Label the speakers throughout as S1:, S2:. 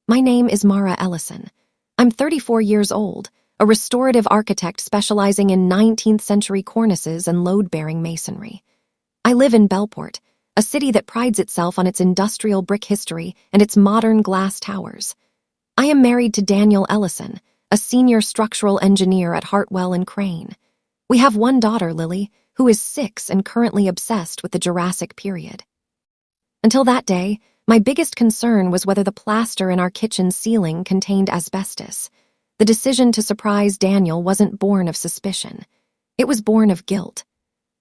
S1: My name is Mara Ellison. I'm 34 years old, a restorative architect specializing in 19th century cornices and load-bearing masonry. I live in Bellport, a city that prides itself on its industrial brick history and its modern glass towers. I am married to Daniel Ellison, a senior structural engineer at Hartwell and Crane. We have one daughter, Lily, who is 6 and currently obsessed with the Jurassic period. Until that day, my biggest concern was whether the plaster in our kitchen ceiling contained asbestos. The decision to surprise Daniel wasn't born of suspicion. It was born of guilt.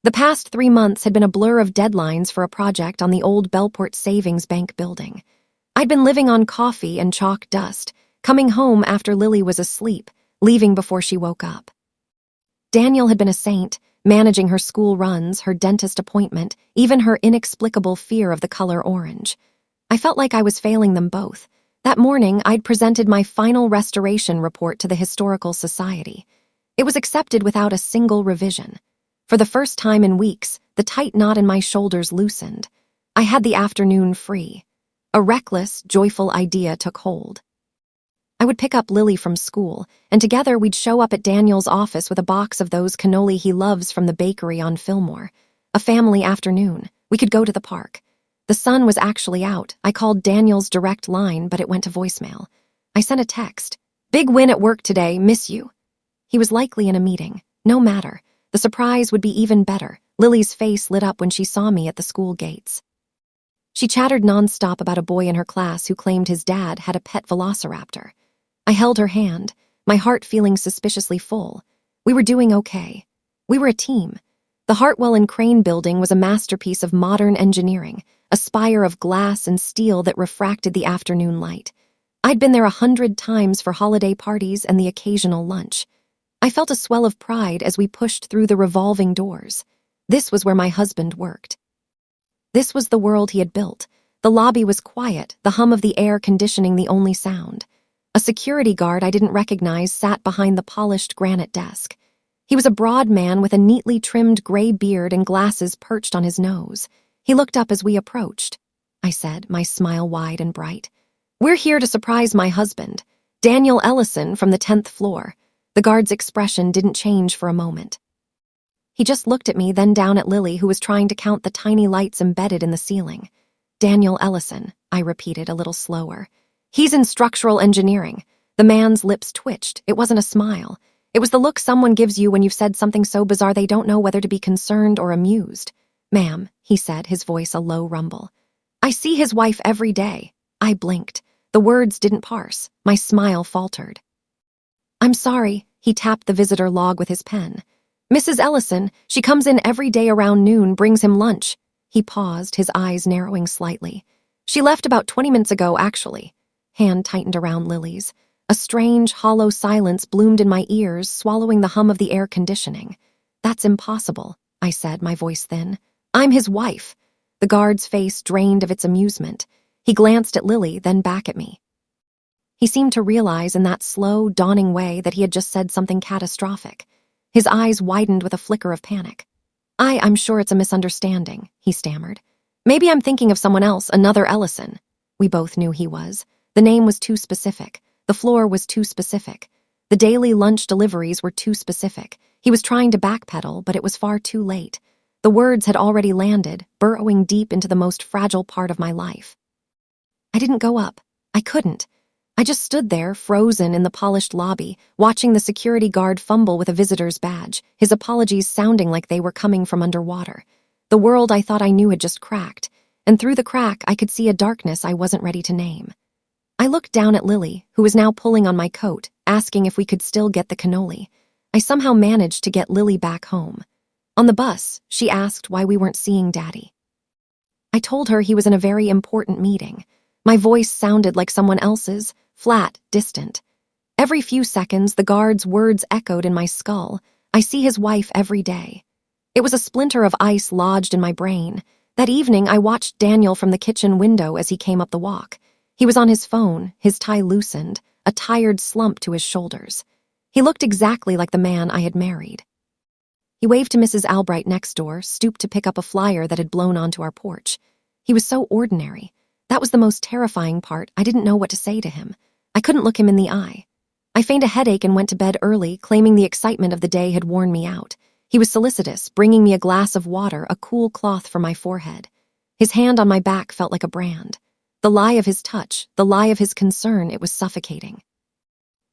S1: The past 3 months had been a blur of deadlines for a project on the old Bellport Savings Bank building. I'd been living on coffee and chalk dust, coming home after Lily was asleep, leaving before she woke up. Daniel had been a saint, managing her school runs, her dentist appointment, even her inexplicable fear of the color orange. I felt like I was failing them both. That morning, I'd presented my final restoration report to the Historical Society. It was accepted without a single revision. For the first time in weeks, the tight knot in my shoulders loosened. I had the afternoon free. A reckless, joyful idea took hold. I would pick up Lily from school, and together we'd show up at Daniel's office with a box of those cannoli he loves from the bakery on Fillmore. A family afternoon. We could go to the park. The sun was actually out. I called Daniel's direct line, but it went to voicemail. I sent a text. "Big win at work today, miss you." He was likely in a meeting. No matter. The surprise would be even better. Lily's face lit up when she saw me at the school gates. She chattered nonstop about a boy in her class who claimed his dad had a pet velociraptor. I held her hand, my heart feeling suspiciously full. We were doing okay. We were a team. The Hartwell and Crane building was a masterpiece of modern engineering, a spire of glass and steel that refracted the afternoon light. I'd been there 100 times for holiday parties and the occasional lunch. I felt a swell of pride as we pushed through the revolving doors. This was where my husband worked. This was the world he had built. The lobby was quiet, the hum of the air conditioning the only sound. A security guard I didn't recognize sat behind the polished granite desk. He was a broad man with a neatly trimmed gray beard and glasses perched on his nose. He looked up as we approached. I said, my smile wide and bright. "We're here to surprise my husband, Daniel Ellison from the 10th floor." The guard's expression didn't change for a moment. He just looked at me, then down at Lily, who was trying to count the tiny lights embedded in the ceiling. "Daniel Ellison," I repeated a little slower. "He's in structural engineering." The man's lips twitched. It wasn't a smile. It was the look someone gives you when you've said something so bizarre they don't know whether to be concerned or amused. "Ma'am," he said, his voice a low rumble. "I see his wife every day." I blinked. The words didn't parse. My smile faltered. "I'm sorry," he tapped the visitor log with his pen. "Mrs. Ellison, she comes in every day around noon, brings him lunch." He paused, his eyes narrowing slightly. "She left about 20 minutes ago, actually." Hand tightened around Lily's. A strange, hollow silence bloomed in my ears, swallowing the hum of the air conditioning. "That's impossible," I said, my voice thin. "I'm his wife." The guard's face drained of its amusement. He glanced at Lily, then back at me. He seemed to realize in that slow, dawning way that he had just said something catastrophic. His eyes widened with a flicker of panic. I'm sure it's a misunderstanding," he stammered. "Maybe I'm thinking of someone else, another Ellison." We both knew he was. The name was too specific. The floor was too specific. The daily lunch deliveries were too specific. He was trying to backpedal, but it was far too late. The words had already landed, burrowing deep into the most fragile part of my life. I didn't go up. I couldn't. I just stood there, frozen in the polished lobby, watching the security guard fumble with a visitor's badge, his apologies sounding like they were coming from underwater. The world I thought I knew had just cracked, and through the crack I could see a darkness I wasn't ready to name. I looked down at Lily, who was now pulling on my coat, asking if we could still get the cannoli. I somehow managed to get Lily back home. On the bus, she asked why we weren't seeing Daddy. I told her he was in a very important meeting. My voice sounded like someone else's, flat, distant. Every few seconds, the guard's words echoed in my skull. "I see his wife every day." It was a splinter of ice lodged in my brain. That evening, I watched Daniel from the kitchen window as he came up the walk. He was on his phone, his tie loosened, a tired slump to his shoulders. He looked exactly like the man I had married. He waved to Mrs. Albright next door, stooped to pick up a flyer that had blown onto our porch. He was so ordinary. That was the most terrifying part. I didn't know what to say to him. I couldn't look him in the eye. I feigned a headache and went to bed early, claiming the excitement of the day had worn me out. He was solicitous, bringing me a glass of water, a cool cloth for my forehead. His hand on my back felt like a brand. The lie of his touch, the lie of his concern, it was suffocating.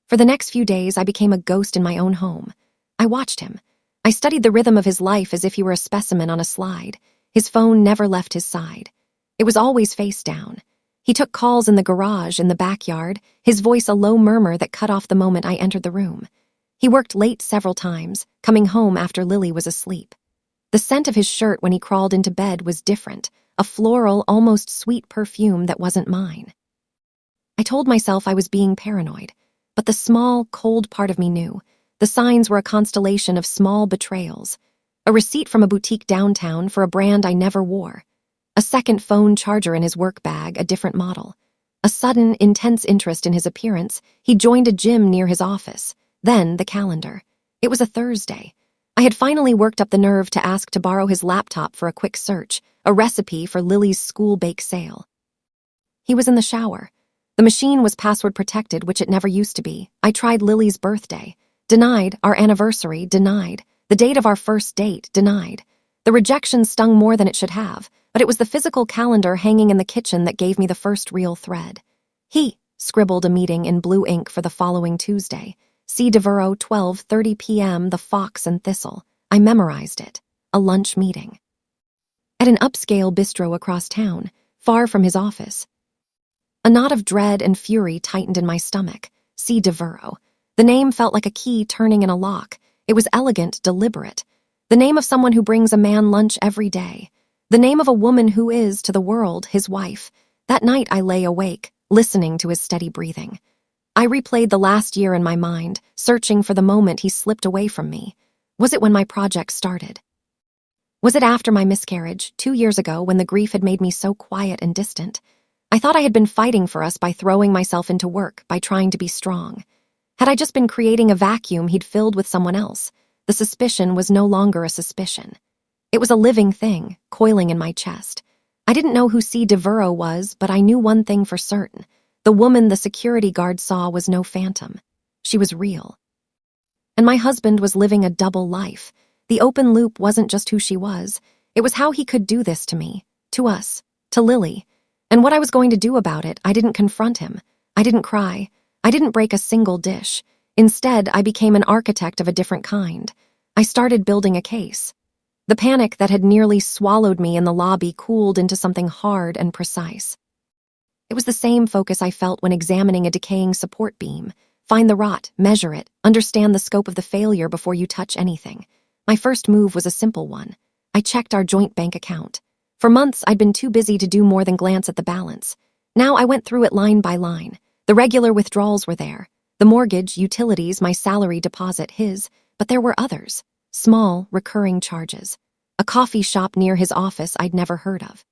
S1: For the next few days, I became a ghost in my own home. I watched him. I studied the rhythm of his life as if he were a specimen on a slide. His phone never left his side. It was always face down. He took calls in the garage, in the backyard, his voice a low murmur that cut off the moment I entered the room. He worked late several times, coming home after Lily was asleep. The scent of his shirt when he crawled into bed was different, a floral, almost sweet perfume that wasn't mine. I told myself I was being paranoid, but the small, cold part of me knew. The signs were a constellation of small betrayals. A receipt from a boutique downtown for a brand I never wore. A second phone charger in his work bag, a different model. A sudden, intense interest in his appearance. He joined a gym near his office. Then the calendar. It was a Thursday. I had finally worked up the nerve to ask to borrow his laptop for a quick search, a recipe for Lily's school bake sale. He was in the shower. The machine was password protected, which it never used to be. I tried Lily's birthday. Denied. Our anniversary. Denied. The date of our first date. Denied. The rejection stung more than it should have, but it was the physical calendar hanging in the kitchen that gave me the first real thread. He scribbled a meeting in blue ink for the following Tuesday. C. Devereaux, 12:30 p.m., the Fox and Thistle. I memorized it. A lunch meeting. At an upscale bistro across town, far from his office. A knot of dread and fury tightened in my stomach. C. Devereaux. The name felt like a key turning in a lock. It was elegant, deliberate. The name of someone who brings a man lunch every day. The name of a woman who is, to the world, his wife. That night I lay awake, listening to his steady breathing. I replayed the last year in my mind, searching for the moment he slipped away from me. Was it when my project started? Was it after my miscarriage, 2 years ago, when the grief had made me so quiet and distant? I thought I had been fighting for us by throwing myself into work, by trying to be strong. Had I just been creating a vacuum he'd filled with someone else? The suspicion was no longer a suspicion. It was a living thing, coiling in my chest. I didn't know who C. Devereaux was, but I knew one thing for certain. The woman the security guard saw was no phantom. She was real. And my husband was living a double life. The open loop wasn't just who she was. It was how he could do this to me, to us, to Lily. And what I was going to do about it, I didn't confront him. I didn't cry. I didn't break a single dish. Instead, I became an architect of a different kind. I started building a case. The panic that had nearly swallowed me in the lobby cooled into something hard and precise. It was the same focus I felt when examining a decaying support beam. Find the rot, measure it, understand the scope of the failure before you touch anything. My first move was a simple one. I checked our joint bank account. For months, I'd been too busy to do more than glance at the balance. Now I went through it line by line. The regular withdrawals were there. The mortgage, utilities, my salary deposit, his. But there were others. Small, recurring charges. A coffee shop near his office I'd never heard of.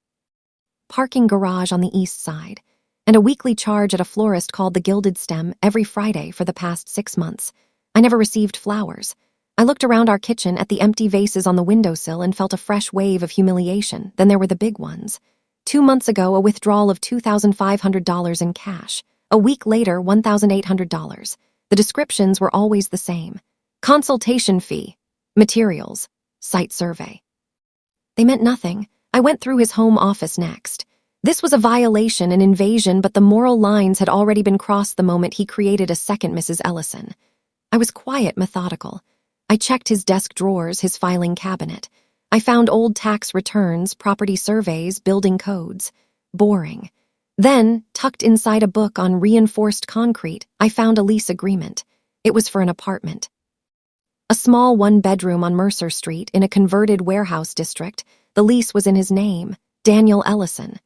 S1: Parking garage on the east side. And a weekly charge at a florist called the Gilded Stem every Friday for the past 6 months. I never received flowers. I looked around our kitchen at the empty vases on the windowsill and felt a fresh wave of humiliation. Then there were the big ones. 2 months ago, a withdrawal of $2,500 in cash. A week later, $1,800. The descriptions were always the same. Consultation fee. Materials. Site survey. They meant nothing. I went through his home office next. This was a violation, an invasion, but the moral lines had already been crossed the moment he created a second Mrs. Ellison. I was quiet, methodical. I checked his desk drawers, his filing cabinet. I found old tax returns, property surveys, building codes. Boring. Then, tucked inside a book on reinforced concrete, I found a lease agreement. It was for an apartment. A small one-bedroom on Mercer Street in a converted warehouse district. The lease was in his name, Daniel Ellison.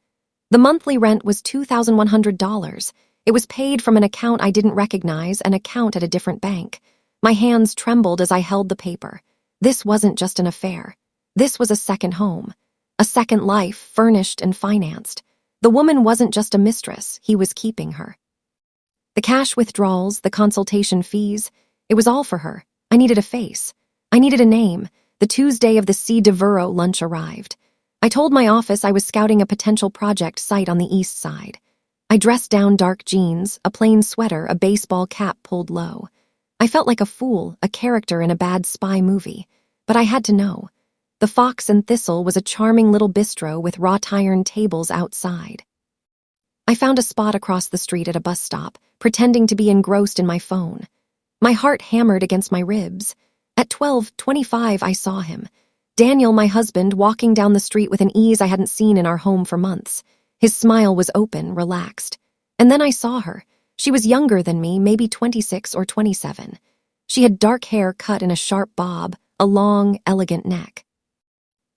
S1: The monthly rent was $2,100. It was paid from an account I didn't recognize, an account at a different bank. My hands trembled as I held the paper. This wasn't just an affair. This was a second home. A second life, furnished and financed. The woman wasn't just a mistress, he was keeping her. The cash withdrawals, the consultation fees, it was all for her. I needed a face. I needed a name. The Tuesday of the C. Devereaux lunch arrived. I told my office I was scouting a potential project site on the east side. I dressed down dark jeans, a plain sweater, a baseball cap pulled low. I felt like a fool, a character in a bad spy movie. But I had to know. The Fox and Thistle was a charming little bistro with wrought iron tables outside. I found a spot across the street at a bus stop, pretending to be engrossed in my phone. My heart hammered against my ribs. At 12:25, I saw him. Daniel, my husband, walking down the street with an ease I hadn't seen in our home for months. His smile was open, relaxed. And then I saw her. She was younger than me, maybe 26 or 27. She had dark hair cut in a sharp bob, a long, elegant neck.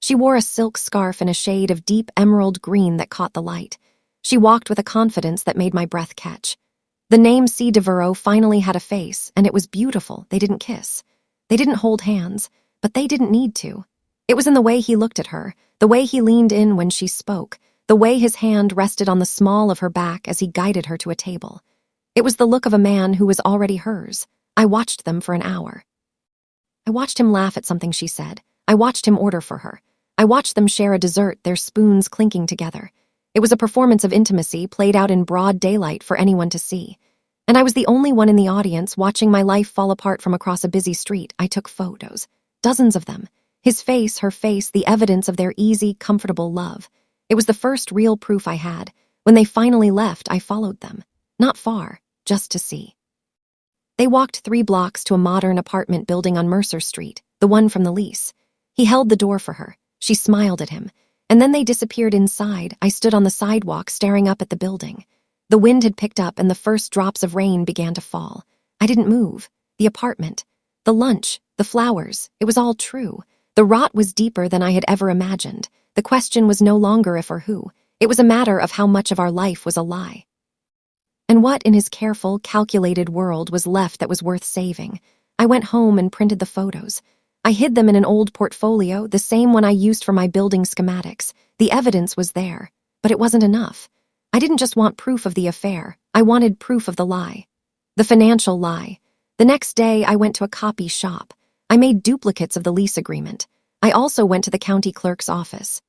S1: She wore a silk scarf in a shade of deep emerald green that caught the light. She walked with a confidence that made my breath catch. The name C. Devereaux finally had a face, and it was beautiful. They didn't kiss. They didn't hold hands, but they didn't need to. It was in the way he looked at her, the way he leaned in when she spoke, the way his hand rested on the small of her back as he guided her to a table. It was the look of a man who was already hers. I watched them for an hour. I watched him laugh at something she said. I watched him order for her. I watched them share a dessert, their spoons clinking together. It was a performance of intimacy played out in broad daylight for anyone to see. And I was the only one in the audience watching my life fall apart from across a busy street. I took photos. Dozens of them. His face, her face, the evidence of their easy, comfortable love. It was the first real proof I had. When they finally left, I followed them. Not far, just to see. They walked 3 blocks to a modern apartment building on Mercer Street, the one from the lease. He held the door for her. She smiled at him. And then they disappeared inside. I stood on the sidewalk staring up at the building. The wind had picked up and the first drops of rain began to fall. I didn't move. The apartment, the lunch, the flowers, it was all true. The rot was deeper than I had ever imagined. The question was no longer if or who. It was a matter of how much of our life was a lie. And what in his careful, calculated world was left that was worth saving? I went home and printed the photos. I hid them in an old portfolio, the same one I used for my building schematics. The evidence was there, but it wasn't enough. I didn't just want proof of the affair. I wanted proof of the lie. The financial lie. The next day, I went to a copy shop. I made duplicates of the lease agreement. I also went to the county clerk's office.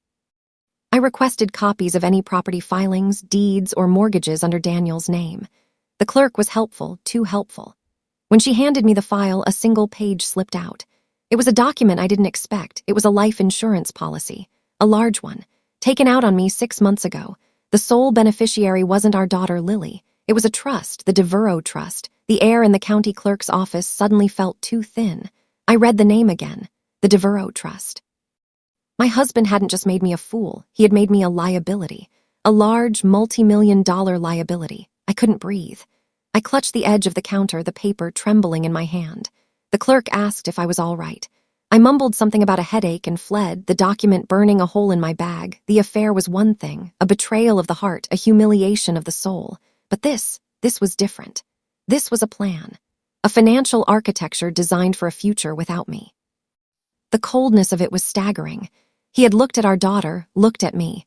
S1: I requested copies of any property filings, deeds, or mortgages under Daniel's name. The clerk was helpful, too helpful. When she handed me the file, a single page slipped out. It was a document I didn't expect. It was a life insurance policy, a large one, taken out on me 6 months ago. The sole beneficiary wasn't our daughter Lily. It was a trust, the Devereaux Trust. The air in the county clerk's office suddenly felt too thin. I read the name again, the Devereaux Trust. My husband hadn't just made me a fool, he had made me a liability. A large, multi-million-dollar liability. I couldn't breathe. I clutched the edge of the counter, the paper trembling in my hand. The clerk asked if I was all right. I mumbled something about a headache and fled, the document burning a hole in my bag. The affair was one thing, a betrayal of the heart, a humiliation of the soul. But this was different. This was a plan. A financial architecture designed for a future without me. The coldness of it was staggering. He had looked at our daughter, looked at me,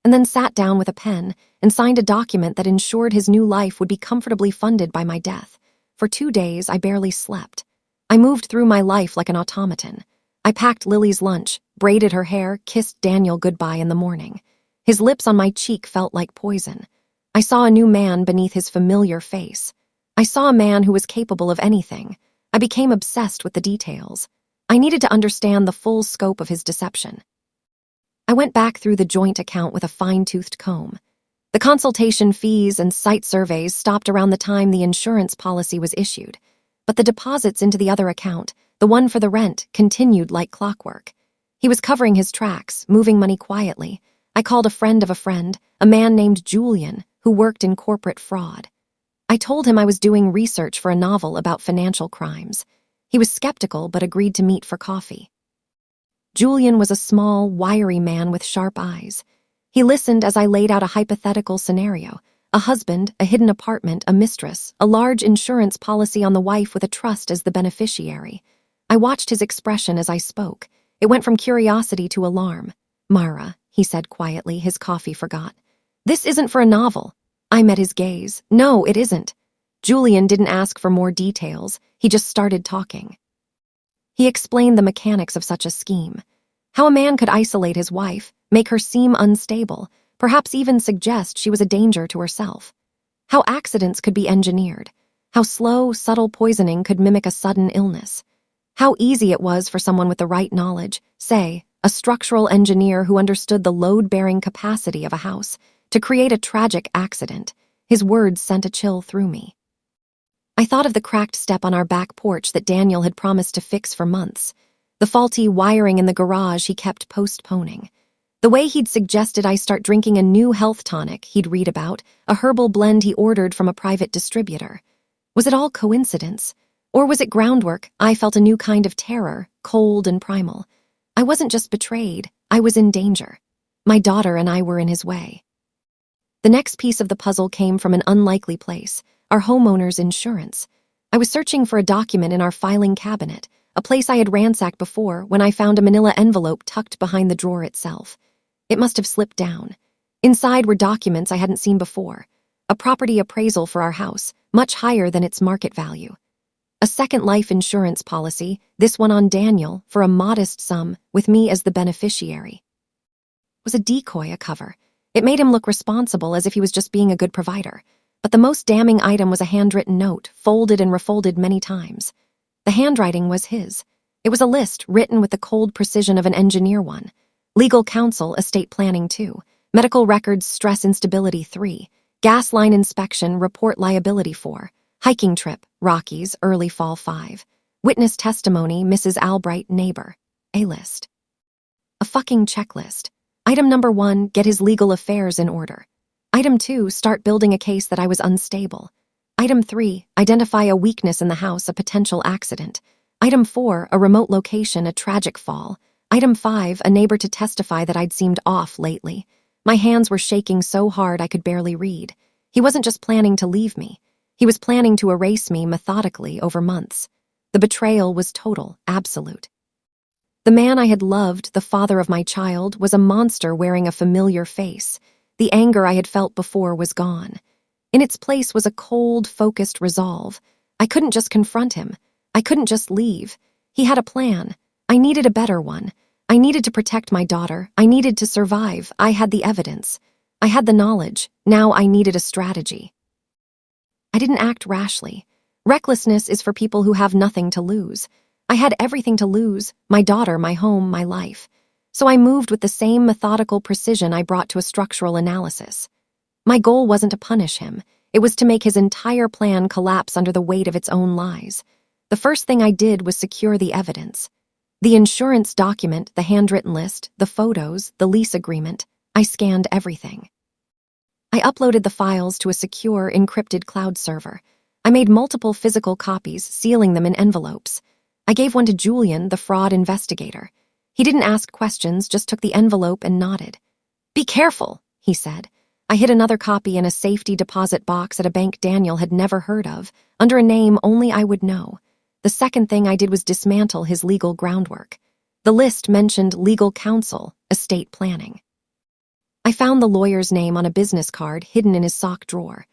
S1: and then sat down with a pen and signed a document that ensured his new life would be comfortably funded by my death. For 2 days, I barely slept. I moved through my life like an automaton. I packed Lily's lunch, braided her hair, kissed Daniel goodbye in the morning. His lips on my cheek felt like poison. I saw a new man beneath his familiar face. I saw a man who was capable of anything. I became obsessed with the details. I needed to understand the full scope of his deception. I went back through the joint account with a fine-toothed comb. The consultation fees and site surveys stopped around the time the insurance policy was issued, but the deposits into the other account, the one for the rent, continued like clockwork. He was covering his tracks, moving money quietly. I called a friend of a friend, a man named Julian, who worked in corporate fraud. I told him I was doing research for a novel about financial crimes. He was skeptical but agreed to meet for coffee. Julian was a small, wiry man with sharp eyes. He listened as I laid out a hypothetical scenario: a husband, a hidden apartment, a mistress, a large insurance policy on the wife with a trust as the beneficiary. I watched his expression as I spoke. It went from curiosity to alarm. "Mara," he said quietly, his coffee forgot. "This isn't for a novel." I met his gaze. "No, it isn't." Julian didn't ask for more details. He just started talking. He explained the mechanics of such a scheme. How a man could isolate his wife, make her seem unstable, perhaps even suggest she was a danger to herself. How accidents could be engineered. How slow, subtle poisoning could mimic a sudden illness. How easy it was for someone with the right knowledge, say, a structural engineer who understood the load-bearing capacity of a house, to create a tragic accident. His words sent a chill through me. I thought of the cracked step on our back porch that Daniel had promised to fix for months, the faulty wiring in the garage he kept postponing, the way he'd suggested I start drinking a new health tonic he'd read about, a herbal blend he ordered from a private distributor. Was it all coincidence? Or was it groundwork? I felt a new kind of terror, cold and primal. I wasn't just betrayed, I was in danger. My daughter and I were in his way. The next piece of the puzzle came from an unlikely place, our homeowner's insurance. I was searching for a document in our filing cabinet, a place I had ransacked before, when I found a manila envelope tucked behind the drawer itself. It must have slipped down. Inside were documents I hadn't seen before. A property appraisal for our house, much higher than its market value. A second life insurance policy, this one on Daniel, for a modest sum, with me as the beneficiary. Was a decoy a cover? It made him look responsible, as if he was just being a good provider. But the most damning item was a handwritten note, folded and refolded many times. The handwriting was his. It was a list written with the cold precision of an engineer one. Legal counsel, estate planning 2. Medical records, stress instability 3. Gas line inspection, report liability 4. Hiking trip, Rockies, early fall 5. Witness testimony, Mrs. Albright, neighbor. A list. A fucking checklist. Item number 1, get his legal affairs in order. Item 2, start building a case that I was unstable. Item 3, identify a weakness in the house, a potential accident. Item 4, a remote location, a tragic fall. Item 5, a neighbor to testify that I'd seemed off lately. My hands were shaking so hard I could barely read. He wasn't just planning to leave me. He was planning to erase me methodically over months. The betrayal was total, absolute. The man I had loved, the father of my child, was a monster wearing a familiar face. The anger I had felt before was gone. In its place was a cold, focused resolve. I couldn't just confront him. I couldn't just leave. He had a plan. I needed a better one. I needed to protect my daughter. I needed to survive. I had the evidence. I had the knowledge. Now I needed a strategy. I didn't act rashly. Recklessness is for people who have nothing to lose. I had everything to lose, my daughter, my home, my life. So I moved with the same methodical precision I brought to a structural analysis. My goal wasn't to punish him. It was to make his entire plan collapse under the weight of its own lies. The first thing I did was secure the evidence. The insurance document, the handwritten list, the photos, the lease agreement. I scanned everything. I uploaded the files to a secure, encrypted cloud server. I made multiple physical copies, sealing them in envelopes. I gave one to Julian, the fraud investigator. He didn't ask questions, just took the envelope and nodded. "Be careful," he said. I hid another copy in a safety deposit box at a bank Daniel had never heard of, under a name only I would know. The second thing I did was dismantle his legal groundwork. The list mentioned legal counsel, estate planning. I found the lawyer's name on a business card hidden in his sock drawer.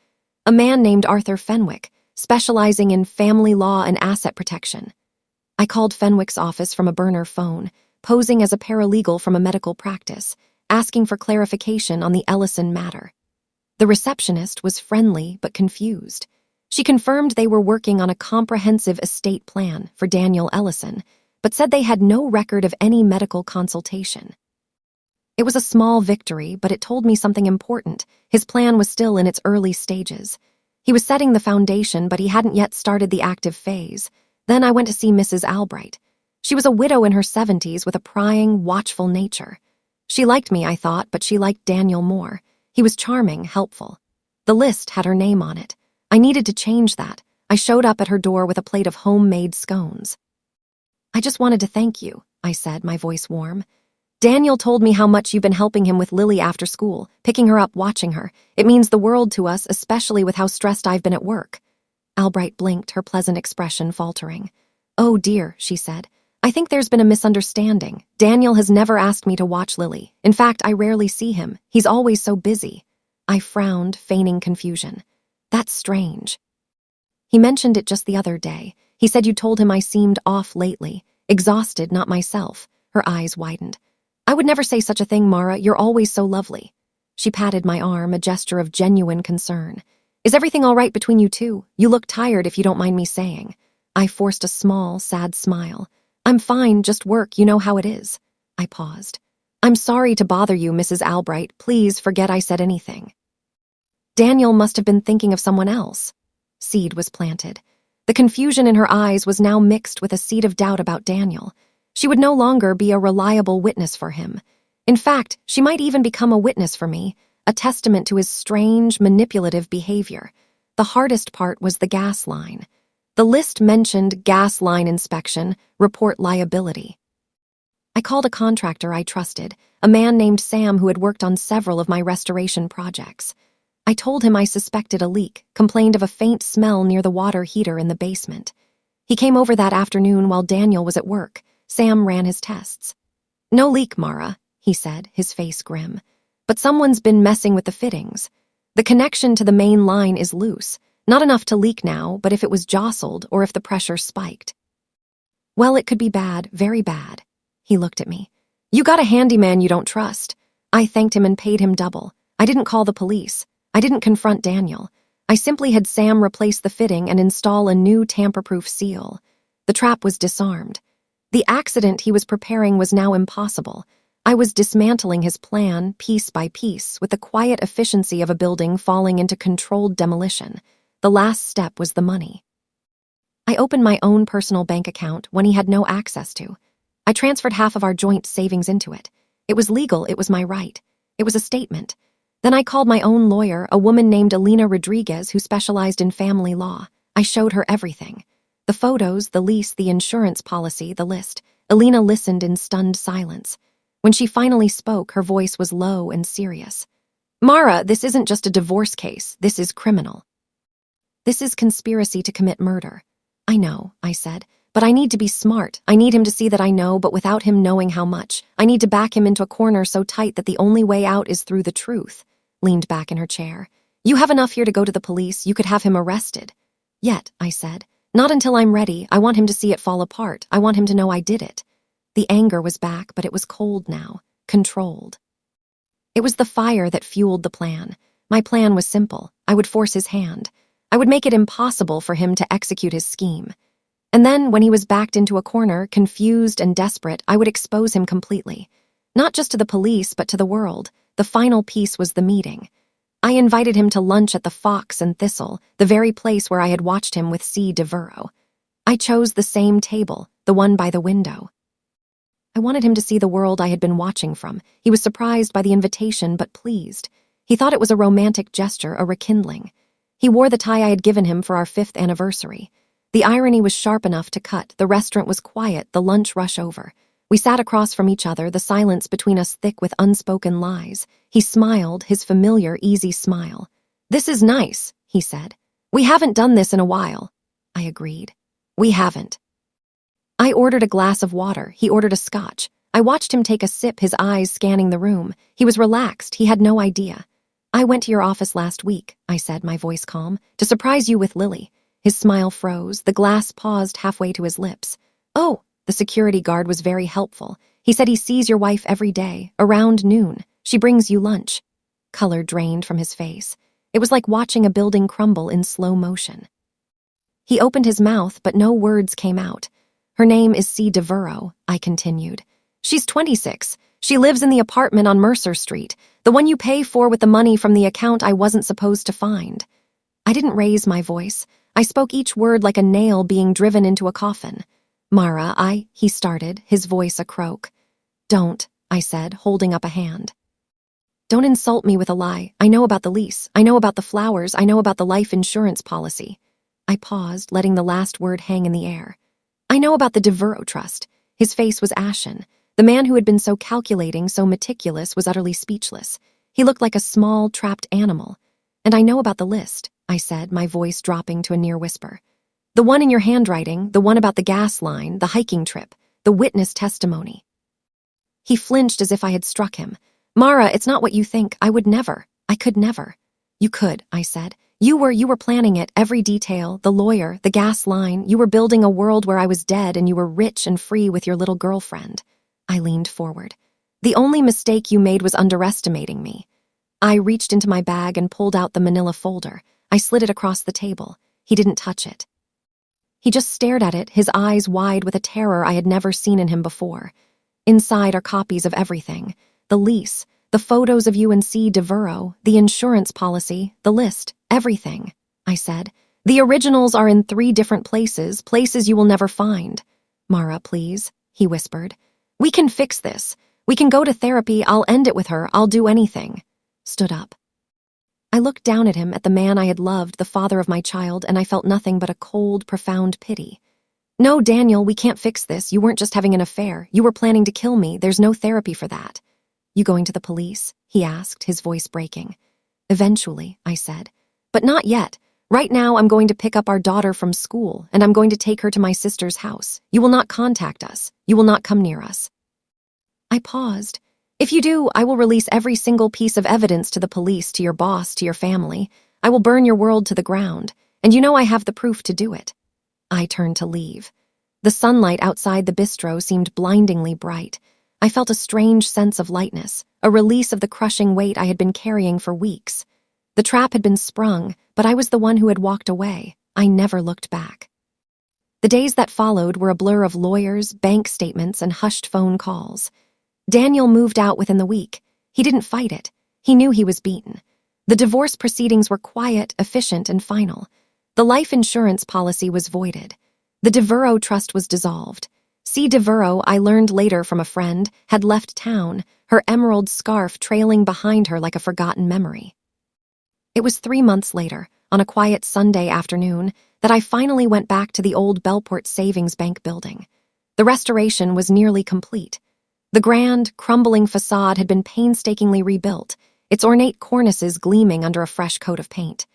S1: A man named Arthur Fenwick, specializing in family law and asset protection. I called Fenwick's office from a burner phone, posing as a paralegal from a medical practice, asking for clarification on the Ellison matter. The receptionist was friendly but confused. She confirmed they were working on a comprehensive estate plan for Daniel Ellison, but said they had no record of any medical consultation. It was a small victory, but it told me something important. His plan was still in its early stages. He was setting the foundation, but he hadn't yet started the active phase. Then I went to see Mrs. Albright. She was a widow in her 70s with a prying, watchful nature. She liked me, I thought, but she liked Daniel more. He was charming, helpful. The list had her name on it. I needed to change that. I showed up at her door with a plate of homemade scones. "I just wanted to thank you," I said, my voice warm. "Daniel told me how much you've been helping him with Lily after school, picking her up, watching her. It means the world to us, especially with how stressed I've been at work." Albright blinked, her pleasant expression faltering. "Oh dear," she said. "I think there's been a misunderstanding. Daniel has never asked me to watch Lily. In fact, I rarely see him. He's always so busy." I frowned, feigning confusion. "That's strange." "He mentioned it just the other day. He said you told him I seemed off lately. Exhausted, not myself." Her eyes widened. I would never say such a thing, Mara. You're always so lovely. She patted my arm, a gesture of genuine concern. Is everything all right between you two? You look tired, if you don't mind me saying. I forced a small, sad smile. I'm fine, just work, you know how it is. I paused. I'm sorry to bother you, Mrs. Albright. Please forget I said anything. Daniel must have been thinking of someone else. Seed was planted. The confusion in her eyes was now mixed with a seed of doubt about Daniel. She would no longer be a reliable witness for him. In fact, she might even become a witness for me, a testament to his strange, manipulative behavior. The hardest part was the gas line. The list mentioned gas line inspection, report liability. I called a contractor I trusted, a man named Sam who had worked on several of my restoration projects. I told him I suspected a leak, complained of a faint smell near the water heater in the basement. He came over that afternoon while Daniel was at work. Sam ran his tests. No leak, Mara, he said, his face grim. But someone's been messing with the fittings. The connection to the main line is loose. Not enough to leak now, but if it was jostled or if the pressure spiked. Well, it could be bad, very bad. He looked at me. You got a handyman you don't trust. I thanked him and paid him double. I didn't call the police. I didn't confront Daniel. I simply had Sam replace the fitting and install a new tamper-proof seal. The trap was disarmed. The accident he was preparing was now impossible. I was dismantling his plan piece by piece with the quiet efficiency of a building falling into controlled demolition. The last step was the money. I opened my own personal bank account, one he had no access to. I transferred half of our joint savings into it. It was legal, it was my right. It was a statement. Then I called my own lawyer, a woman named Elena Rodriguez who specialized in family law. I showed her everything. The photos, the lease, the insurance policy, the list. Elena listened in stunned silence. When she finally spoke, her voice was low and serious. Mara, this isn't just a divorce case. This is criminal. This is conspiracy to commit murder. I know, I said, but I need to be smart. I need him to see that I know, but without him knowing how much. I need to back him into a corner so tight that the only way out is through the truth. Leaned back in her chair. You have enough here to go to the police. You could have him arrested. Yet, I said, not until I'm ready. I want him to see it fall apart. I want him to know I did it. The anger was back, but it was cold now, controlled. It was the fire that fueled the plan. My plan was simple. I would force his hand. I would make it impossible for him to execute his scheme. And then, when he was backed into a corner, confused and desperate, I would expose him completely. Not just to the police, but to the world. The final piece was the meeting. I invited him to lunch at the Fox and Thistle, the very place where I had watched him with C. Devereaux. I chose the same table, the one by the window. I wanted him to see the world I had been watching from. He was surprised by the invitation, but pleased. He thought it was a romantic gesture, a rekindling. He wore the tie I had given him for our 5th anniversary. The irony was sharp enough to cut. The restaurant was quiet, the lunch rush over. We sat across from each other, the silence between us thick with unspoken lies. He smiled, his familiar, easy smile. This is nice, he said. We haven't done this in a while. I agreed. We haven't. I ordered a glass of water. He ordered a scotch. I watched him take a sip, his eyes scanning the room. He was relaxed. He had no idea. I went to your office last week, I said, my voice calm, to surprise you with Lily. His smile froze. The glass paused halfway to his lips. Oh, the security guard was very helpful. He said he sees your wife every day, around noon. She brings you lunch. Color drained from his face. It was like watching a building crumble in slow motion. He opened his mouth, but no words came out. Her name is C. Devereaux, I continued. She's 26. She lives in the apartment on Mercer Street, the one you pay for with the money from the account I wasn't supposed to find. I didn't raise my voice. I spoke each word like a nail being driven into a coffin. Mara, he started, his voice a croak. Don't, I said, holding up a hand. Don't insult me with a lie. I know about the lease. I know about the flowers. I know about the life insurance policy. I paused, letting the last word hang in the air. I know about the Devereaux Trust. His face was ashen. The man who had been so calculating, so meticulous, was utterly speechless. He looked like a small, trapped animal. And I know about the list, I said, my voice dropping to a near whisper. The one in your handwriting, the one about the gas line, the hiking trip, the witness testimony. He flinched as if I had struck him. Mara, it's not what you think. I would never. I could never. You could, I said. You were planning it, every detail, the lawyer, the gas line. You were building a world where I was dead and you were rich and free with your little girlfriend. I leaned forward. The only mistake you made was underestimating me. I reached into my bag and pulled out the manila folder. I slid it across the table. He didn't touch it. He just stared at it, his eyes wide with a terror I had never seen in him before. Inside are copies of everything. The lease, the photos of you and C. Devereaux, the insurance policy, the list, everything, I said. The originals are in 3 different places you will never find. Mara, please, he whispered. We can fix this. We can go to therapy. I'll end it with her. I'll do anything. Stood up. I looked down at him, at the man I had loved, the father of my child, and I felt nothing but a cold, profound pity. No, Daniel, we can't fix this. You weren't just having an affair. You were planning to kill me. There's no therapy for that. You going to the police? He asked, his voice breaking. Eventually, I said. But not yet. Right now, I'm going to pick up our daughter from school, and I'm going to take her to my sister's house. You will not contact us. You will not come near us. I paused. If you do, I will release every single piece of evidence to the police, to your boss, to your family. I will burn your world to the ground, and you know I have the proof to do it. I turned to leave. The sunlight outside the bistro seemed blindingly bright. I felt a strange sense of lightness, a release of the crushing weight I had been carrying for weeks. The trap had been sprung, but I was the one who had walked away. I never looked back. The days that followed were a blur of lawyers, bank statements, and hushed phone calls. Daniel moved out within the week. He didn't fight it. He knew he was beaten. The divorce proceedings were quiet, efficient, and final. The life insurance policy was voided. The Devereaux trust was dissolved. C. Devereaux, I learned later from a friend, had left town, her emerald scarf trailing behind her like a forgotten memory. It was 3 months later, on a quiet Sunday afternoon, that I finally went back to the old Bellport Savings Bank building. The restoration was nearly complete. The grand, crumbling facade had been painstakingly rebuilt, its ornate cornices gleaming under a fresh coat of paint.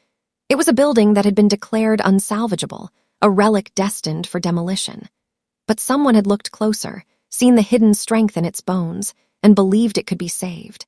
S1: It was a building that had been declared unsalvageable, a relic destined for demolition. But someone had looked closer, seen the hidden strength in its bones, and believed it could be saved.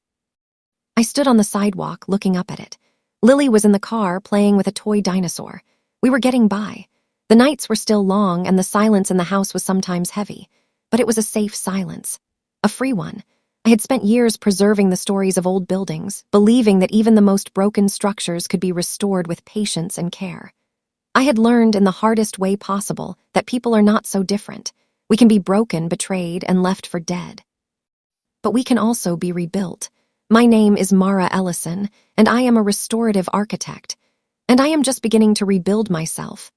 S1: I stood on the sidewalk, looking up at it. Lily was in the car, playing with a toy dinosaur. We were getting by. The nights were still long, and the silence in the house was sometimes heavy, but it was a safe silence. A free one. I had spent years preserving the stories of old buildings, believing that even the most broken structures could be restored with patience and care. I had learned in the hardest way possible that people are not so different. We can be broken, betrayed, and left for dead. But we can also be rebuilt. My name is Mara Ellison, and I am a restorative architect. And I am just beginning to rebuild myself,